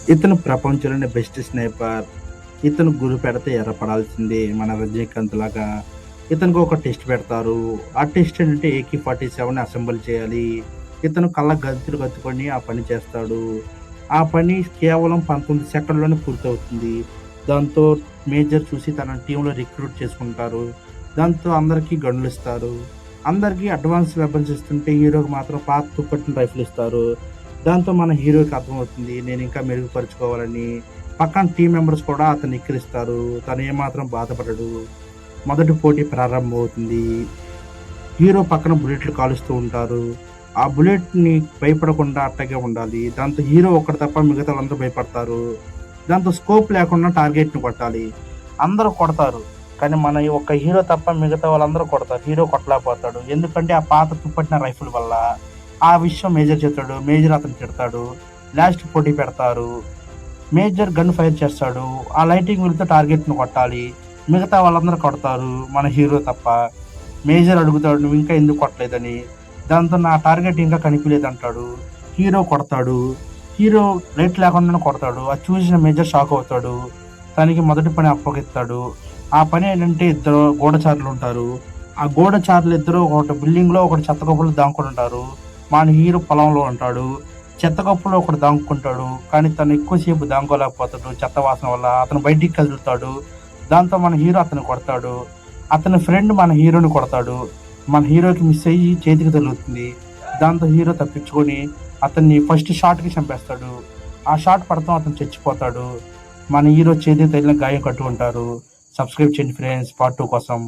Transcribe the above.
ఇతను ప్రపంచంలోనే best sniper. ఇతను గురి పెడితే ఎర్రపడాల్సిందే మన రజనీకాంత్ లాగా. ఇతనికి ఒక టెస్ట్ పెడతారు. ఆ టెస్ట్ ఏంటంటే AK-47 అసెంబుల్ చేయాలి. ఇతను కళ్ళకి గంతులు కట్టుకొని ఆ పని చేస్తాడు. ఆ పని కేవలం 19 సెకన్‌లోనే పూర్తవుతుంది. దాంతో మేజర్ చూసి తన టీమ్‌లో రిక్రూట్ చేసుకుంటారు. దాంతో అందరికీ గన్నులిస్తారు. అందరికీ అడ్వాన్స్ వెపన్స్ ఇస్తుంటే హీరోకి మాత్రం పాత తుప్పట్టిన రైఫిల్ ఇస్తారు. దాంతో మన హీరోకి అర్థమవుతుంది నేను ఇంకా మెరుగుపరుచుకోవాలని. పక్కన టీమ్ మెంబర్స్ కూడా అతన్ని ఎక్కిరిస్తారు. తను ఏమాత్రం బాధపడడు. మొదటి పోటీ ప్రారంభమవుతుంది. హీరో పక్కన బుల్లెట్లు కాలుస్తూ ఉంటారు. ఆ బుల్లెట్‌ని భయపడకుండా అట్టాగే ఉండాలి. దాంతో హీరో ఒక్కడు తప్ప మిగతా వాళ్ళందరూ భయపడతారు. దాంతో స్కోప్ లేకుండా టార్గెట్‌ని కొట్టాలి. అందరూ కొడతారు. కానీ మన ఈ ఒక్క హీరో తప్ప మిగతా వాళ్ళందరూ కొడతారు. హీరో కొట్టలేకపోతాడు. ఎందుకంటే ఆ పాత తుప్పట్టిన రైఫిల్ వల్ల. ఆ విషయం మేజర్ చెప్తాడు. మేజర్ అతన్ని తిడతాడు. లాస్ట్ పోటీ పెడతారు. మేజర్ గన్ ఫైర్ చేస్తాడు. ఆ లైటింగ్ వెళ్తే టార్గెట్‌ని కొట్టాలి. మిగతా వాళ్ళందరూ కొడతారు. మన హీరో తప్ప. మేజర్ అడుగుతాడు నువ్వు ఇంకా ఎందుకు కొట్టలేదని. దాంతో నా టార్గెట్ ఇంకా కనిపియలేదంటాడు. హీరో కొడతాడు. హీరో లైట్ లేకుండానే కొడతాడు. అది చూసిన మేజర్ షాక్ అవుతాడు. తనకి మొదటి పని అప్పగిస్తాడు. ఆ పని ఏంటంటే ఇద్దరు గూఢచారులు ఉంటారు. ఆ గూఢచారులు ఇద్దరు ఒకటి బిల్డింగ్‌లో ఒకటి చెత్త కుప్పలో దాక్కొని ఉంటారు. మన హీరో పొలంలో ఉంటాడు. చెత్త కుప్పలో ఒకడు దాక్కుంటాడు. కానీ తను ఎక్కువసేపు దాక్కోలేకపోతాడు చెత్త వాసన వల్ల. అతను బయటికి కదులుతాడు. దాంతో మన హీరో అతన్ని కొడతాడు. అతని ఫ్రెండ్ మన హీరోని కొడతాడు. మన హీరోకి మిస్ అయ్యి చేతికి తగులుతుంది. దాంతో హీరో తప్పించుకొని అతన్ని ఫస్ట్ షాట్‌కి చంపేస్తాడు. ఆ షాట్ పడతం అతను చచ్చిపోతాడు. మన హీరో చేతికి తగిలిన గాయం కట్టుకుంటారు. సబ్స్క్రైబ్ చేయండి ఫ్రెండ్స్ పార్ట్ 2 కోసం.